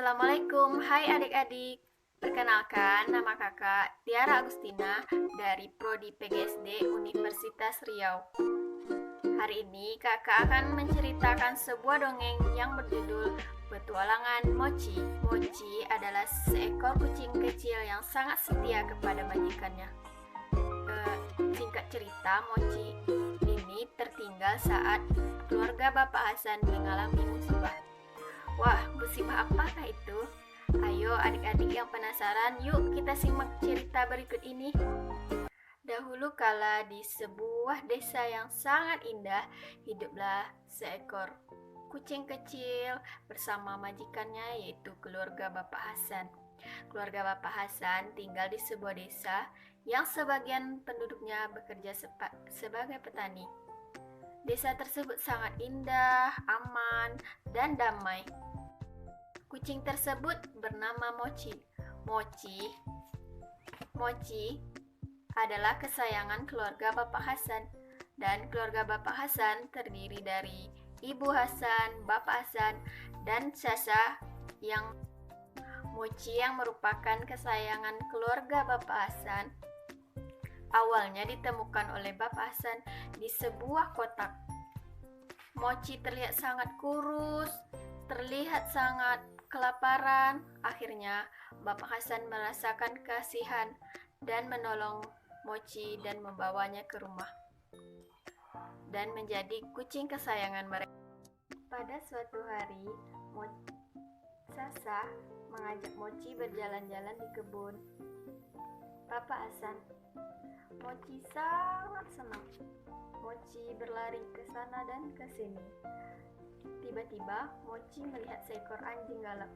Assalamualaikum, hai adik-adik. Perkenalkan, nama kakak Tiara Agustina dari Prodi PGSD Universitas Riau. Hari ini kakak akan menceritakan sebuah dongeng yang berjudul Petualangan Mochi. Mochi adalah seekor kucing kecil yang sangat setia kepada majikannya. Singkat cerita, Mochi ini tertinggal saat keluarga Bapak Hasan mengalami musibah. Wah, musibah apakah itu? Ayo adik-adik yang penasaran, yuk kita simak cerita berikut ini. Dahulu kala di sebuah desa yang sangat indah, hiduplah seekor kucing kecil bersama majikannya, yaitu keluarga Bapak Hasan. Keluarga Bapak Hasan tinggal di sebuah desa yang sebagian penduduknya bekerja sebagai petani. Desa tersebut sangat indah, aman, dan damai. Kucing tersebut bernama Mochi. Mochi adalah kesayangan keluarga Bapak Hasan, dan keluarga Bapak Hasan terdiri dari Ibu Hasan, Bapak Hasan, dan Sasa yang Mochi yang merupakan kesayangan keluarga Bapak Hasan. Awalnya ditemukan oleh Bapak Hasan di sebuah kotak. Mochi terlihat sangat kurus, terlihat sangat kelaparan. Akhirnya Bapak Hasan merasakan kasihan dan menolong Mochi dan membawanya ke rumah dan menjadi kucing kesayangan mereka. Pada suatu hari, Sasa mengajak Mochi berjalan-jalan di kebun. Bapak Hasan, Mochi sangat senang. Mochi berlari ke sana dan ke sini. Tiba-tiba, Mochi melihat seekor anjing galak.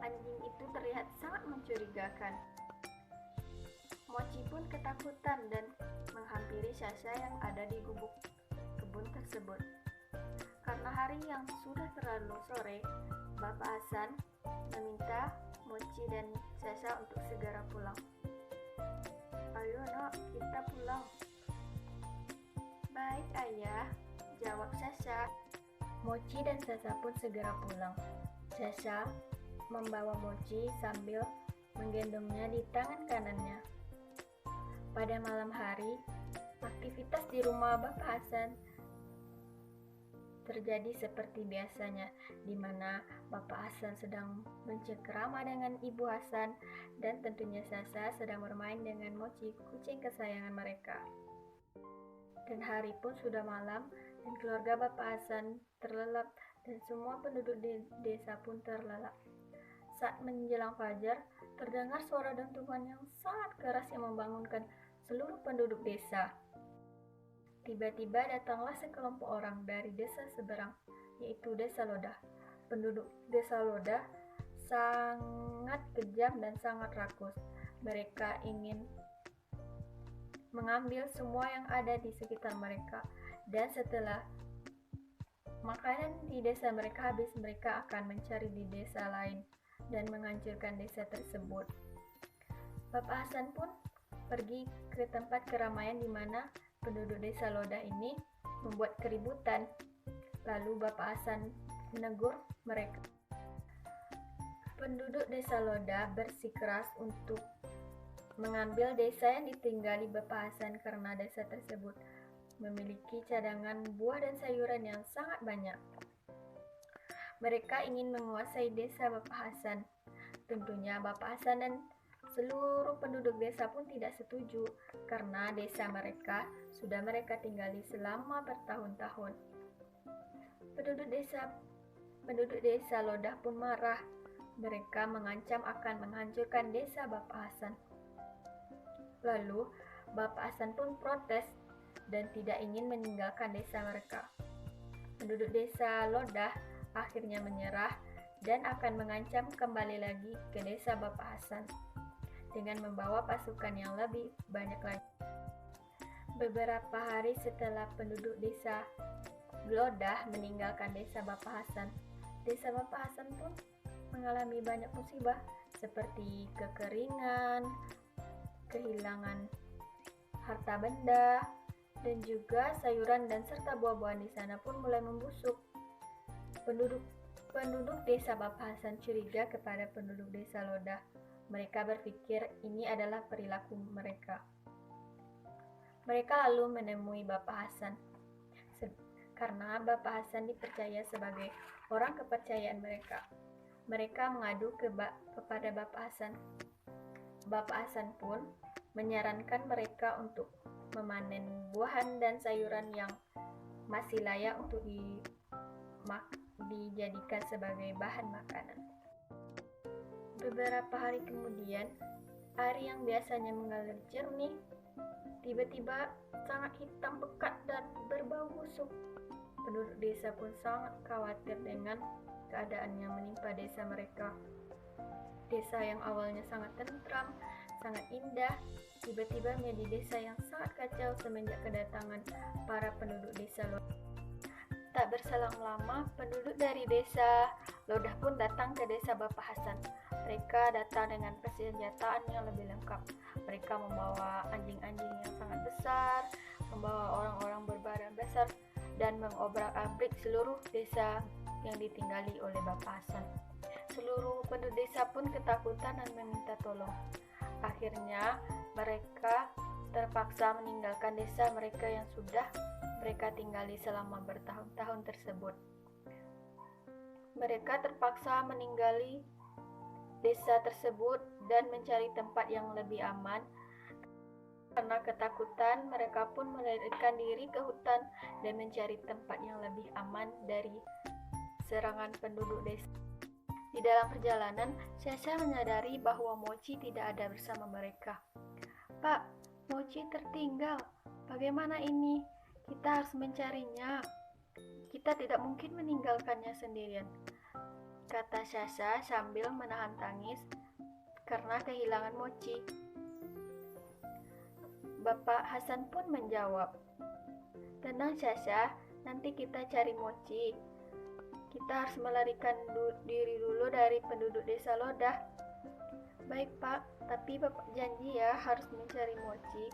Anjing itu terlihat sangat mencurigakan. Mochi pun ketakutan dan menghampiri Sasa yang ada di gubuk kebun tersebut. Karena hari yang sudah terlalu sore, Bapak Hasan meminta Mochi dan Sasa untuk segera pulang. Ayo nak, kita pulang. Baik ayah, jawab Sasa. Mochi dan Sasa pun segera pulang. Sasa membawa Mochi sambil menggendongnya di tangan kanannya. Pada malam hari, aktivitas di rumah Bapak Hasan terjadi seperti biasanya, di mana Bapak Hasan sedang bercengkrama dengan Ibu Hasan dan tentunya Sasa sedang bermain dengan Mochi, kucing kesayangan mereka. Dan hari pun sudah malam dan keluarga Bapak Hasan terlelap dan semua penduduk di desa pun terlelap. Saat menjelang fajar, terdengar suara dentuman yang sangat keras yang membangunkan seluruh penduduk desa. Tiba-tiba datanglah sekelompok orang dari desa seberang, yaitu Desa Lodah. Penduduk Desa Lodah sangat kejam dan sangat rakus. Mereka ingin mengambil semua yang ada di sekitar mereka, dan setelah makanan di desa mereka habis, mereka akan mencari di desa lain dan menghancurkan desa tersebut. Bapak Hasan pun pergi ke tempat keramaian di mana penduduk Desa Lodah ini membuat keributan. Lalu Bapak Hasan menegur mereka. Penduduk Desa Lodah bersikeras untuk mengambil desa yang ditinggali Bapak Hasan karena desa tersebut memiliki cadangan buah dan sayuran yang sangat banyak. Mereka ingin menguasai desa Bapak Hasan. Tentunya Bapak Hasan dan seluruh penduduk desa pun tidak setuju karena desa mereka sudah mereka tinggali selama bertahun-tahun. Penduduk desa Lodah pun marah. Mereka mengancam akan menghancurkan desa Bapak Hasan. Lalu Bapak Hasan pun protes dan tidak ingin meninggalkan desa mereka. Penduduk desa Lodah akhirnya menyerah dan akan mengancam kembali lagi ke desa Bapak Hasan dengan membawa pasukan yang lebih banyak lagi. Beberapa hari setelah penduduk desa Lodah meninggalkan desa Bapak Hasan, desa Bapak Hasan pun mengalami banyak musibah seperti kekeringan, kehilangan harta benda, dan juga sayuran dan serta buah-buahan di sana pun mulai membusuk. Penduduk Penduduk desa Bapak Hasan curiga kepada penduduk desa Lodah. Mereka berpikir ini adalah perilaku mereka. Mereka lalu menemui Bapak Hasan. Karena Bapak Hasan dipercaya sebagai orang kepercayaan mereka. Mereka mengadu kepada Bapak Hasan. Bapak Hasan pun menyarankan mereka untuk memanen buahan dan sayuran yang masih layak untuk dijadikan sebagai bahan makanan. Beberapa hari kemudian, air yang biasanya mengalir jernih tiba-tiba sangat hitam pekat dan berbau busuk. Penduduk desa pun sangat khawatir dengan keadaan yang menimpa desa mereka. Desa yang awalnya sangat tentram, sangat indah, tiba-tiba menjadi desa yang sangat kacau semenjak kedatangan para penduduk desa Lodah. Tak berselang lama, penduduk dari desa Lodah pun datang ke desa Bapak Hasan. Mereka datang dengan persenjataan yang lebih lengkap. Mereka membawa anjing-anjing yang sangat besar, membawa orang-orang berbadan besar, dan mengobrak-abrik seluruh desa yang ditinggali oleh Bapak Hasan. Seluruh penduduk desa pun ketakutan dan meminta tolong. Akhirnya, mereka terpaksa meninggalkan desa mereka yang sudah mereka tinggali selama bertahun-tahun tersebut. Mereka terpaksa meninggali desa tersebut dan mencari tempat yang lebih aman. Karena ketakutan, mereka pun melarikan diri ke hutan dan mencari tempat yang lebih aman dari serangan penduduk desa. Di dalam perjalanan, Sasha menyadari bahwa Mochi tidak ada bersama mereka. "Pak, Mochi tertinggal. Bagaimana ini? Kita harus mencarinya. Kita tidak mungkin meninggalkannya sendirian," kata Sasha sambil menahan tangis karena kehilangan Mochi. Bapak Hasan pun menjawab, "Tenang Sasha, nanti kita cari Mochi. Kita harus melarikan diri dulu dari penduduk desa Lodah." "Baik Pak, tapi Bapak janji ya harus mencari Mochi."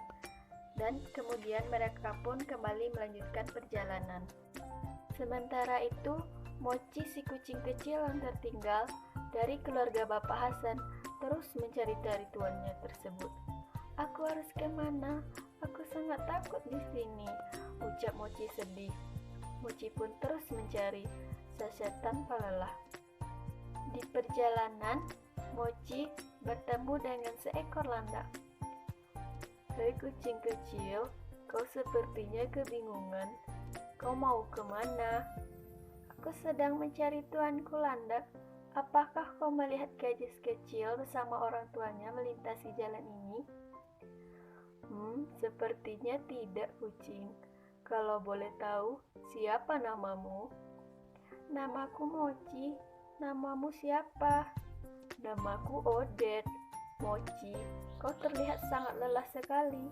Dan kemudian mereka pun kembali melanjutkan perjalanan. Sementara itu, Mochi, si kucing kecil yang tertinggal dari keluarga Bapak Hasan, terus mencari dari tuannya tersebut. "Aku harus kemana? Aku sangat takut di sini," ucap Mochi sedih. Mochi pun terus mencari Sasha tanpa lelah. Di perjalanan, Mochi bertemu dengan seekor landak. "Hei kucing kecil, kau sepertinya kebingungan. Kau mau kemana?" "Aku sedang mencari tuanku landak. Apakah kau melihat gadis kecil bersama orang tuanya melintasi jalan ini?" Sepertinya tidak kucing. Kalau boleh tahu, siapa namamu?" "Namaku Mochi. Namamu siapa?" "Namaku Odette." "Mochi, kau terlihat sangat lelah sekali.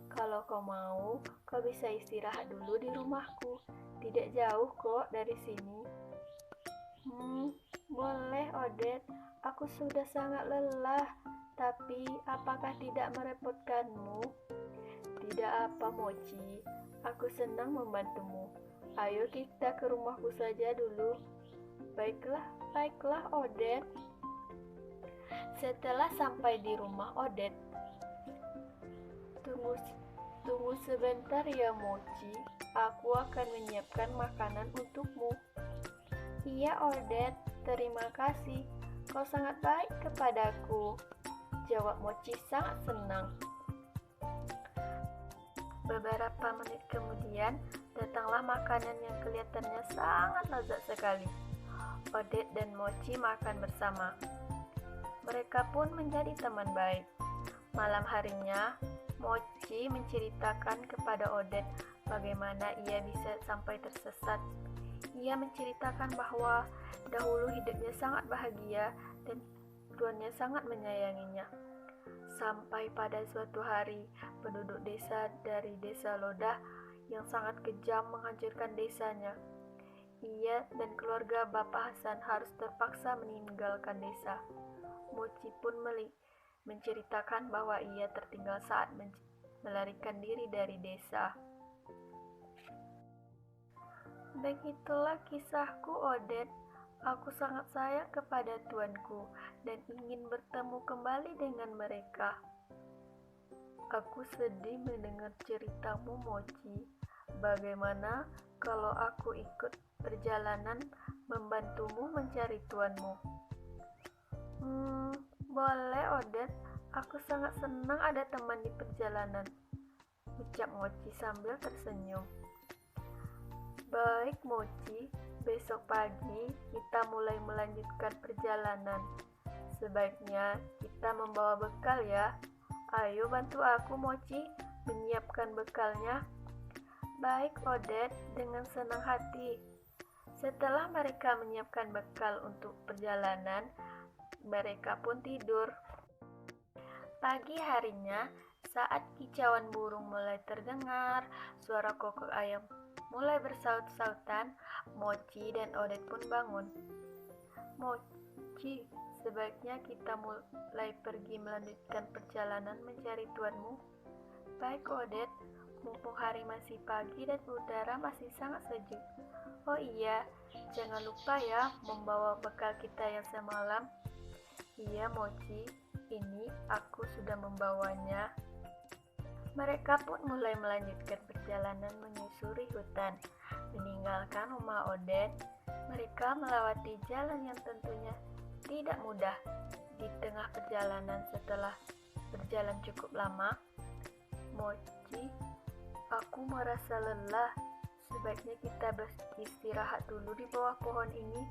Kalau kau mau, kau bisa istirahat dulu di rumahku. Tidak jauh kok dari sini." Boleh Odette. Aku sudah sangat lelah. Tapi, apakah tidak merepotkanmu?" "Tidak apa Mochi. Aku senang membantumu. Ayo kita ke rumahku saja dulu." Baiklah Odette." Setelah sampai di rumah Odette, Tunggu sebentar ya Mochi. Aku akan menyiapkan makanan untukmu." "Iya Odette, terima kasih. Kau sangat baik kepadaku," jawab Mochi sangat senang. Beberapa menit kemudian, datanglah makanan yang kelihatannya sangat lezat sekali. Odette dan Mochi makan bersama. Mereka pun menjadi teman baik. Malam harinya, Mochi menceritakan kepada Odette bagaimana ia bisa sampai tersesat. Ia menceritakan bahwa dahulu hidupnya sangat bahagia dan tuannya sangat menyayanginya. Sampai pada suatu hari, penduduk desa dari desa Lodah yang sangat kejam menghancurkan desanya. Ia dan keluarga Bapak Hasan harus terpaksa meninggalkan desa. Mochi pun menceritakan bahwa ia tertinggal saat melarikan diri dari desa. Begitulah kisahku Odette. Aku sangat sayang kepada tuanku dan ingin bertemu kembali dengan mereka. Aku sedih mendengar ceritamu, Mochi. Bagaimana kalau aku ikut perjalanan membantumu mencari tuanmu? Boleh, Odet. Aku sangat senang ada teman di perjalanan, ucap Mochi sambil tersenyum. Baik, Mochi. Besok pagi kita mulai melanjutkan perjalanan. Sebaiknya kita membawa bekal ya. Ayo bantu aku, Mochi, menyiapkan bekalnya. Baik, Odet, dengan senang hati. Setelah mereka menyiapkan bekal untuk perjalanan, mereka pun tidur. Pagi harinya, saat kicauan burung mulai terdengar, suara kokok ayam mulai bersaut-sautan, Mochi dan Odet pun bangun. Mochi, sebaiknya kita mulai pergi melanjutkan perjalanan mencari tuanmu. Baik, Odet, mumpung hari masih pagi dan udara masih sangat sejuk. Oh iya, jangan lupa ya membawa bekal kita yang semalam. Iya, Mochi, ini aku sudah membawanya. Mereka pun mulai melanjutkan perjalanan menyusuri hutan. Meninggalkan rumah Odet, mereka melewati jalan yang tentunya tidak mudah. Di tengah perjalanan setelah berjalan cukup lama, Mochi, aku merasa lelah. Sebaiknya kita beristirahat dulu di bawah pohon ini.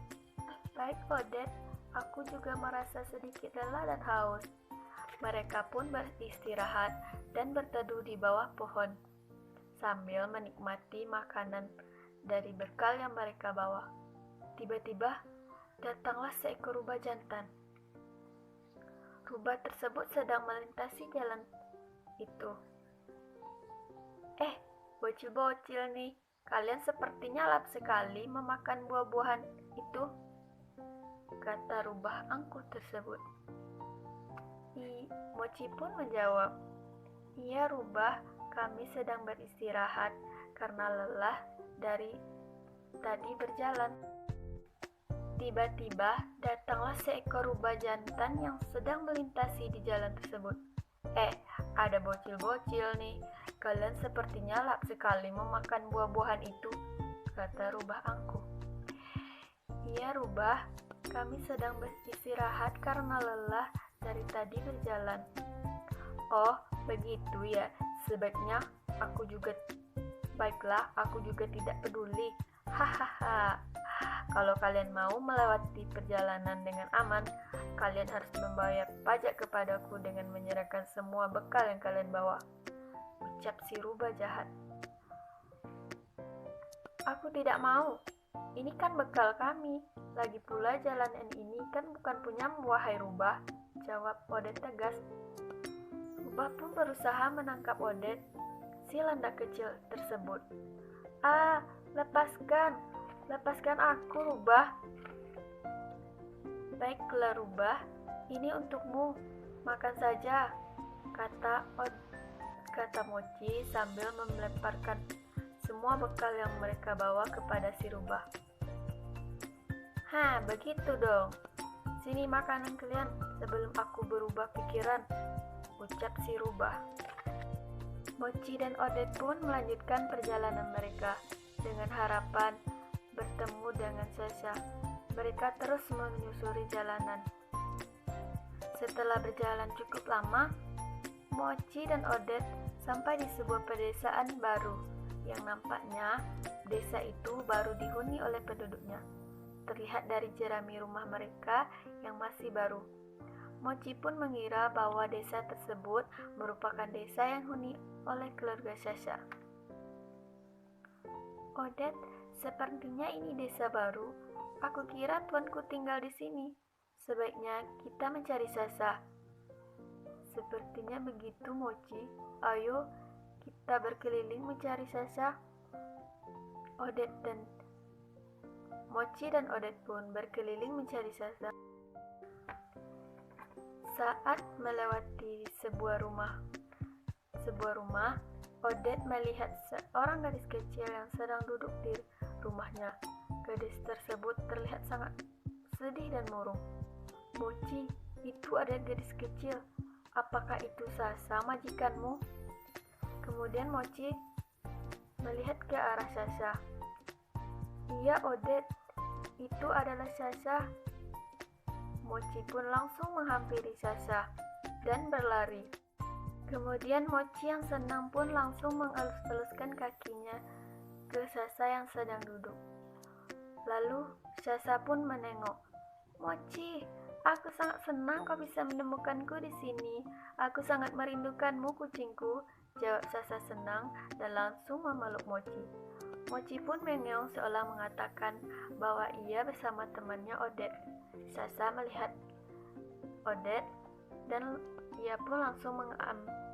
Baik, Odet, aku juga merasa sedikit lelah dan haus. Mereka pun beristirahat dan berteduh di bawah pohon, sambil menikmati makanan dari bekal yang mereka bawa. Tiba-tiba, datanglah seekor rubah jantan. Rubah tersebut sedang melintasi jalan itu. Bocil-bocil nih, kalian sepertinya lahap sekali memakan buah-buahan itu, kata rubah angkuh tersebut. Mochi pun menjawab, iya rubah, kami sedang beristirahat karena lelah dari tadi berjalan. Tiba-tiba datanglah seekor rubah jantan yang sedang melintasi di jalan tersebut. Ada bocil-bocil nih, kalian sepertinya lahap sekali memakan buah-buahan itu, kata rubah angkuh. Iya rubah, kami sedang beristirahat karena lelah dari tadi berjalan. Oh, begitu ya. Sebaiknya aku juga. Baiklah, aku juga tidak peduli. Hahaha. Kalau kalian mau melewati perjalanan dengan aman, kalian harus membayar pajak kepadaku dengan menyerahkan semua bekal yang kalian bawa, ucap si rubah jahat. Aku tidak mau. Ini kan bekal kami. Lagi pula jalanan ini kan bukan punyamu, wahai rubah, jawab Odet tegas. Rubah pun berusaha menangkap Odet, si landak kecil tersebut. Lepaskan aku, rubah. Baiklah rubah, ini untukmu, makan saja, kata Mochi sambil melemparkan semua bekal yang mereka bawa kepada si rubah. Begitu dong. Sini makanan kalian sebelum aku berubah pikiran, ucap si rubah. Mochi dan Odet pun melanjutkan perjalanan mereka dengan harapan bertemu dengan Sasha. Mereka terus menyusuri jalanan. Setelah berjalan cukup lama, Mochi dan Odet sampai di sebuah pedesaan baru yang nampaknya desa itu baru dihuni oleh penduduknya. Terlihat dari jerami rumah mereka yang masih baru. Mochi pun mengira bahwa desa tersebut merupakan desa yang dihuni oleh keluarga Sasha. Odet, sepertinya ini desa baru. Aku kira tuanku tinggal di sini. Sebaiknya kita mencari Sasha. Sepertinya begitu, Mochi. Ayo, kita berkeliling mencari Sasha. Mochi dan Odet pun berkeliling mencari Sasha. Saat melewati sebuah rumah, Odet melihat seorang gadis kecil yang sedang duduk di rumahnya. Gadis tersebut terlihat sangat sedih dan murung. Mochi, itu ada gadis kecil. Apakah itu Sasa majikanmu? Kemudian Mochi melihat ke arah Sasa. Iya, Odette, itu adalah Sasa. Mochi pun langsung menghampiri Sasa dan berlari. Kemudian Mochi yang senang pun langsung mengelus-eluskan kakinya ke Sasa yang sedang duduk. Lalu Sasa pun menengok. Mochi, aku sangat senang kau bisa menemukanku di sini. Aku sangat merindukanmu, kucingku, jawab Sasa senang dan langsung memeluk Mochi. Mochi pun mengeong seolah mengatakan bahwa ia bersama temannya Odette. Sasa melihat Odette dan ia pun langsung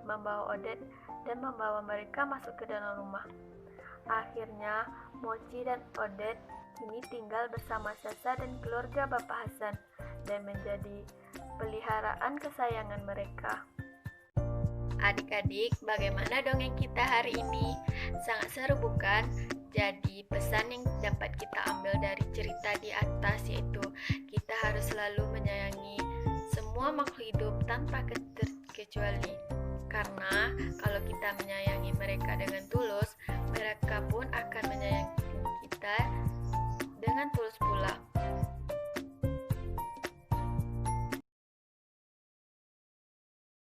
membawa Odette dan membawa mereka masuk ke dalam rumah. Akhirnya, Mochi dan Odette kini tinggal bersama Sasa dan keluarga Bapak Hasan dan menjadi peliharaan kesayangan mereka. Adik-adik, bagaimana dongeng kita hari ini? Sangat seru bukan? Jadi pesan yang dapat kita ambil dari cerita di atas yaitu kita harus selalu menyayangi semua makhluk hidup tanpa terkecuali. Karena kalau kita menyayangi mereka dengan tulus, mereka